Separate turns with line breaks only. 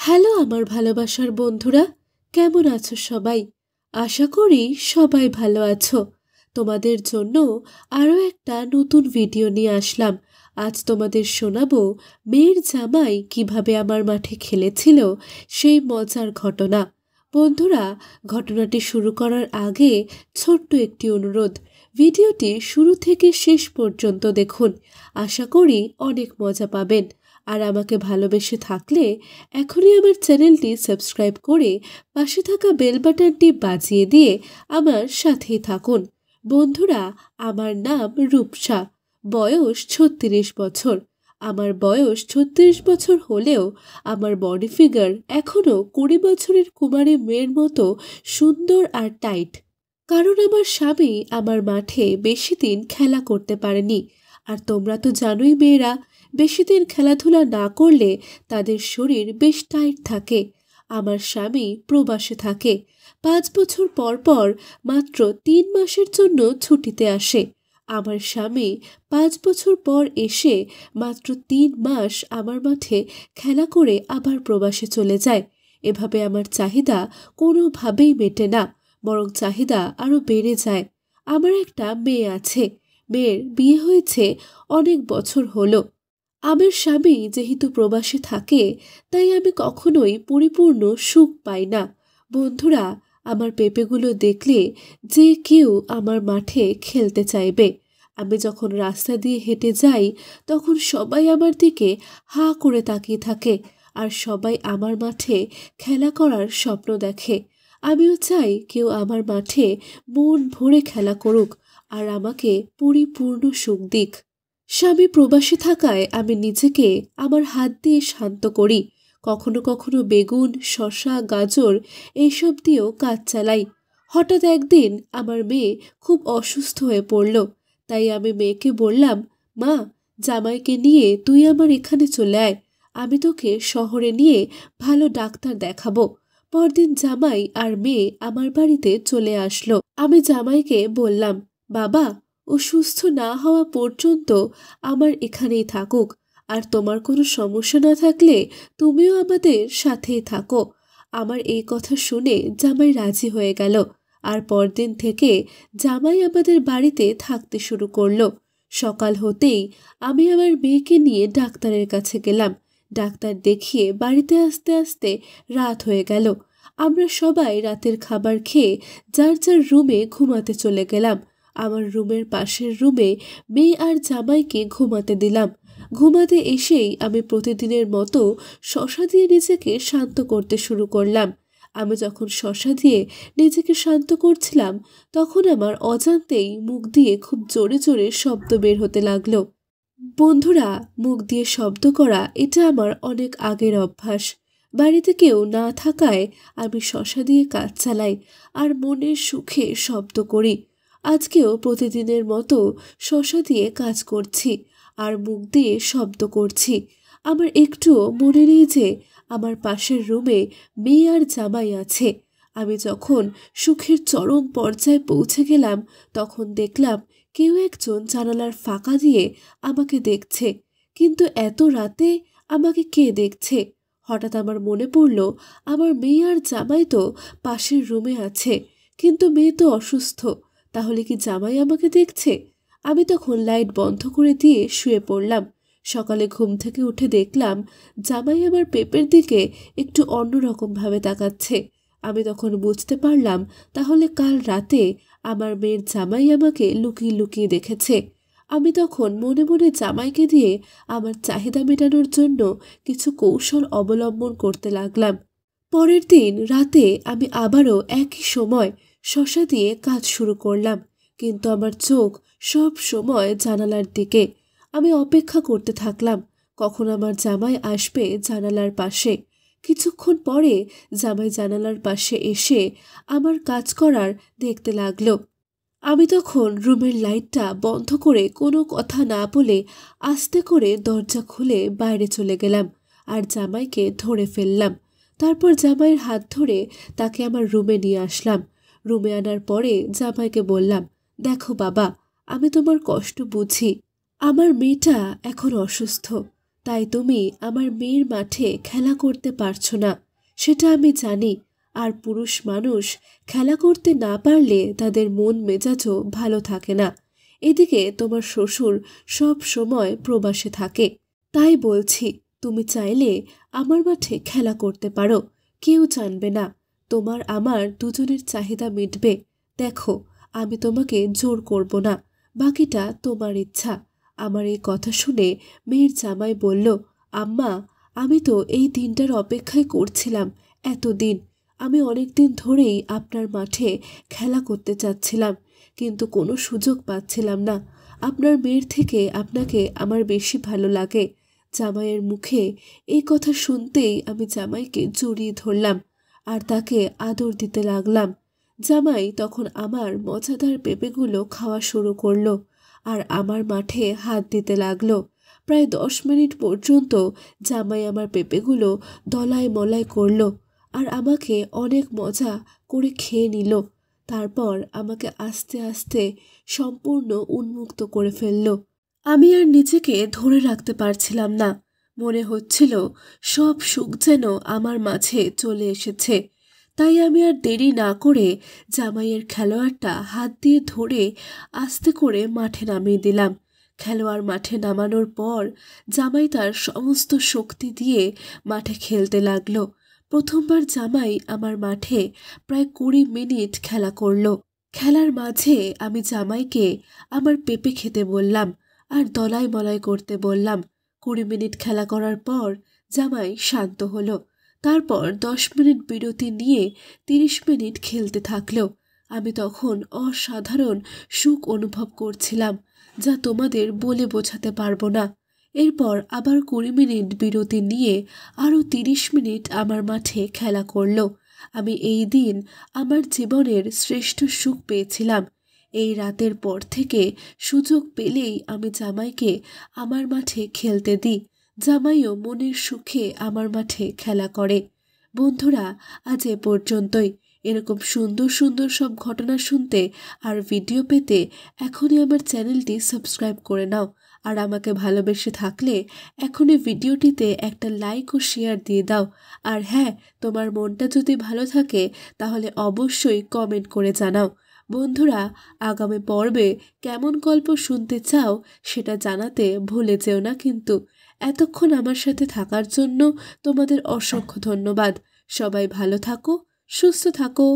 Hello আমার ভালোবাসার বন্ধুরা, কেমন আছো সবাই? আশা করি সবাই ভালো আছো। তোমাদের জন্য আরও একটা নতুন ভিডিও নিয়ে আসলাম। আজ তোমাদের শোনাবো মেয়ের জামাই কিভাবে আমার মাঠে খেলেছিল সেই মজার ঘটনা। বন্ধুরা, ঘটনাটি শুরু করার আগে ছোট্ট একটি অনুরোধ, ভিডিওটি শুরু থেকে শেষ পর্যন্ত দেখুন। আশা করি অনেক মজা পাবেন। আর আমাকে ভালোবেসে থাকলে এখনই আমার চ্যানেলটি সাবস্ক্রাইব করে পাশে থাকা বেল বাটনটি বাজিয়ে দিয়ে আমার সাথেই থাকুন। বন্ধুরা, আমার নাম রূপসা, বয়স ৩৬ বছর। আমার বয়স ৩৬ বছর হলেও আমার বডি ফিগার এখনও ২০ বছরের কুমারী মেয়ের মতো সুন্দর আর টাইট। কারণ আমার স্বামী আমার মাঠে বেশি দিন খেলা করতে পারেনি। আর তোমরা তো জানোই মেয়েরা, বেশি দিন খেলাধুলা না করলে তাদের শরীর বেশ টাইট থাকে। আমার স্বামী প্রবাসে থাকে, ৫ বছর পর পর মাত্র ৩ মাসের জন্য ছুটিতে আসে। আমার স্বামী ৫ বছর পর এসে মাত্র ৩ মাস আমার মাঠে খেলা করে আবার প্রবাসে চলে যায়। এভাবে আমার চাহিদা কোনোভাবেই মেটে না, বরং চাহিদা আরও বেড়ে যায়। আমার একটা মেয়ে আছে, মেয়ের বিয়ে হয়েছে অনেক বছর হলো। আমার স্বামী যেহেতু প্রবাসে থাকে, তাই আমি কখনোই পরিপূর্ণ সুখ পাই না। বন্ধুরা, আমার পেঁপেগুলো দেখলে যে কেউ আমার মাঠে খেলতে চাইবে। আমি যখন রাস্তা দিয়ে হেঁটে যাই, তখন সবাই আমার দিকে হাঁ করে তাকিয়ে থাকে, আর সবাই আমার মাঠে খেলা করার স্বপ্ন দেখে। আমিও চাই কেউ আমার মাঠে মন ভরে খেলা করুক আর আমাকে পরিপূর্ণ সুখ দিক। স্বামী প্রবাসী থাকায় আমি নিজেকে আমার হাত দিয়ে শান্ত করি। কখনো কখনো বেগুন, শসা, গাজর এইসব দিয়েও কাজ চালাই। হঠাৎ একদিন আমার মেয়ে খুব অসুস্থ হয়ে পড়ল। তাই আমি মেয়েকে বললাম, মা, জামাইকে নিয়ে তুই আমার এখানে চলে আয়, আমি তোকে শহরে নিয়ে ভালো ডাক্তার দেখাবো। পরদিন জামাই আর মেয়ে আমার বাড়িতে চলে আসলো। আমি জামাইকে বললাম, বাবা, ও সুস্থ না হওয়া পর্যন্ত আমার এখানেই থাকুক, আর তোমার কোনো সমস্যা না থাকলে তুমিও আমাদের সাথেই থাকো। আমার এই কথা শুনে জামাই রাজি হয়ে গেল, আর পরদিন থেকে জামাই আমাদের বাড়িতে থাকতে শুরু করলো। সকাল হতেই আমি আমার মেয়েকে নিয়ে ডাক্তারের কাছে গেলাম। ডাক্তার দেখিয়ে বাড়িতে আসতে আসতে রাত হয়ে গেল। আমরা সবাই রাতের খাবার খেয়ে যার যার রুমে ঘুমাতে চলে গেলাম। আমার রুমের পাশের রুমে মেয়ে আর জামাইকে ঘুমাতে দিলাম। ঘুমাতে এসেই আমি প্রতিদিনের মতো শশা দিয়ে নিজেকে শান্ত করতে শুরু করলাম। আমি যখন শশা দিয়ে নিজেকে শান্ত করছিলাম, তখন আমার অজান্তেই মুখ দিয়ে খুব জোরে জোরে শব্দ বের হতে লাগলো। বন্ধুরা, মুখ দিয়ে শব্দ করা এটা আমার অনেক আগের অভ্যাস। বাড়িতে কেউ না থাকায় আমি শশা দিয়ে কাজ চালাই আর মনের সুখে শব্দ করি। আজকেও প্রতিদিনের মতো শশা দিয়ে কাজ করছি আর মুখ দিয়ে শব্দ করছি। আমার একটুও মনে নেই যে আমার পাশের রুমে মেয়ে আর জামাই আছে। আমি যখন সুখের চরম পর্যায়ে পৌঁছে গেলাম, তখন দেখলাম কেউ একজন জানালার ফাঁকা দিয়ে আমাকে দেখছে। কিন্তু এত রাতে আমাকে কে দেখছে? হঠাৎ আমার মনে পড়ল, আমার মেয়ে আর জামাই তো পাশের রুমে আছে, কিন্তু মেয়ে তো অসুস্থ, তাহলে কি জামাই আমাকে দেখছে? আমি তখন লাইট বন্ধ করে দিয়ে শুয়ে পড়লাম। সকালে ঘুম থেকে উঠে দেখলাম জামাই আমার পেঁপের দিকে একটু অন্যরকমভাবে তাকাচ্ছে। আমি তখন বুঝতে পারলাম, তাহলে কাল রাতে আমার মেয়ের জামাই আমাকে লুকিয়ে লুকিয়ে দেখেছে। আমি তখন মনে মনে জামাইকে দিয়ে আমার চাহিদা মেটানোর জন্য কিছু কৌশল অবলম্বন করতে লাগলাম। পরের দিন রাতে আমি আবারও একই সময় শশা দিয়ে কাজ শুরু করলাম, কিন্তু আমার চোখ সব সময় জানালার দিকে। আমি অপেক্ষা করতে থাকলাম কখন আমার জামাই আসবে জানালার পাশে। কিছুক্ষণ পরে জামাই জানালার পাশে এসে আমার কাজ করার দেখতে লাগলো। আমি তখন রুমের লাইটটা বন্ধ করে কোনো কথা না বলে আস্তে করে দরজা খুলে বাইরে চলে গেলাম আর জামাইকে ধরে ফেললাম। তারপর জামাইয়ের হাত ধরে তাকে আমার রুমে নিয়ে আসলাম। রুমে আনার পরে জামাইকে বললাম, দেখো বাবা, আমি তোমার কষ্ট বুঝি। আমার মেয়েটা এখন অসুস্থ, তাই তুমি আমার মেয়ের মাঠে খেলা করতে পারছো না, সেটা আমি জানি। আর পুরুষ মানুষ খেলা করতে না পারলে তাদের মন মেজাজও ভালো থাকে না। এদিকে তোমার শ্বশুর সব সময় প্রবাসে থাকে। তাই বলছি, তুমি চাইলে আমার মাঠে খেলা করতে পারো, কেউ জানবে না। তোমার আমার দুজনের চাহিদা মিটবে। দেখো, আমি তোমাকে জোর করব না, বাকিটা তোমার ইচ্ছা। আমার এই কথা শুনে মেয়ের জামাই বলল, আম্মা, আমি তো এই দিনটার অপেক্ষায় করছিলাম এতদিন। আমি অনেক দিন ধরেই আপনার মাঠে খেলা করতে চাচ্ছিলাম, কিন্তু কোনো সুযোগ পাচ্ছিলাম না। আপনার মেয়ের থেকে আপনাকে আমার বেশি ভালো লাগে। জামাইয়ের মুখে এই কথা শুনতেই আমি জামাইকে জড়িয়ে ধরলাম আর তাকে আদর দিতে লাগলাম। জামাই তখন আমার মজাদার পেঁপেগুলো খাওয়া শুরু করলো আর আমার মাঠে হাত দিতে লাগলো। প্রায় 10 মিনিট পর্যন্ত জামাই আমার পেঁপেগুলো দলাই মলাই করলো আর আমাকে অনেক মজা করে খেয়ে নিল। তারপর আমাকে আস্তে আস্তে সম্পূর্ণ উন্মুক্ত করে ফেলল। আমি আর নিজেকে ধরে রাখতে পারছিলাম না। মনে হচ্ছিল সব সুখ যেন আমার মাঝে চলে এসেছে। তাই আমি আর দেরি না করে জামাইয়ের খেলোয়াড়টা হাত দিয়ে ধরে আস্তে করে মাঠে নামিয়ে দিলাম। খেলোয়াড় মাঠে নামানোর পর জামাই তার সমস্ত শক্তি দিয়ে মাঠে খেলতে লাগলো। প্রথমবার জামাই আমার মাঠে প্রায় 20 মিনিট খেলা করলো। খেলার মাঝে আমি জামাইকে আমার পেঁপে খেতে বললাম আর দলাই মলাই করতে বললাম। 20 মিনিট খেলা করার পর জামাই শান্ত হলো। তারপর 10 মিনিট বিরতি নিয়ে 30 মিনিট খেলতে থাকলো। আমি তখন অসাধারণ সুখ অনুভব করছিলাম, যা তোমাদের বলে বোঝাতে পারবো না। এরপর আবার 20 মিনিট বিরতি নিয়ে আরও 30 মিনিট আমার মাঠে খেলা করলো। আমি এই দিন আমার জীবনের শ্রেষ্ঠ সুখ পেয়েছিলাম। এই রাতের পর থেকে সুযোগ পেলেই আমি জামাইকে আমার মাঠে খেলতে দিই। জামাইও মনের সুখে আমার মাঠে খেলা করে। বন্ধুরা, আজ এ পর্যন্তই। এরকম সুন্দর সুন্দর সব ঘটনা শুনতে আর ভিডিও পেতে এখনই আমার চ্যানেলটি সাবস্ক্রাইব করে নাও। আর আমাকে ভালোবেসে থাকলে এখনই ভিডিওটিতে একটা লাইক ও শেয়ার দিয়ে দাও। আর হ্যাঁ, তোমার মনটা যদি ভালো থাকে তাহলে অবশ্যই কমেন্ট করে জানাও। বন্ধুরা, আগামী পর্বে কেমন গল্প শুনতে চাও সেটা জানাতে ভুলে যেও না কিন্তু। এতক্ষণ আমার সাথে থাকার জন্য তোমাদের অসংখ্য ধন্যবাদ। সবাই ভালো থাকো, সুস্থ থাকো।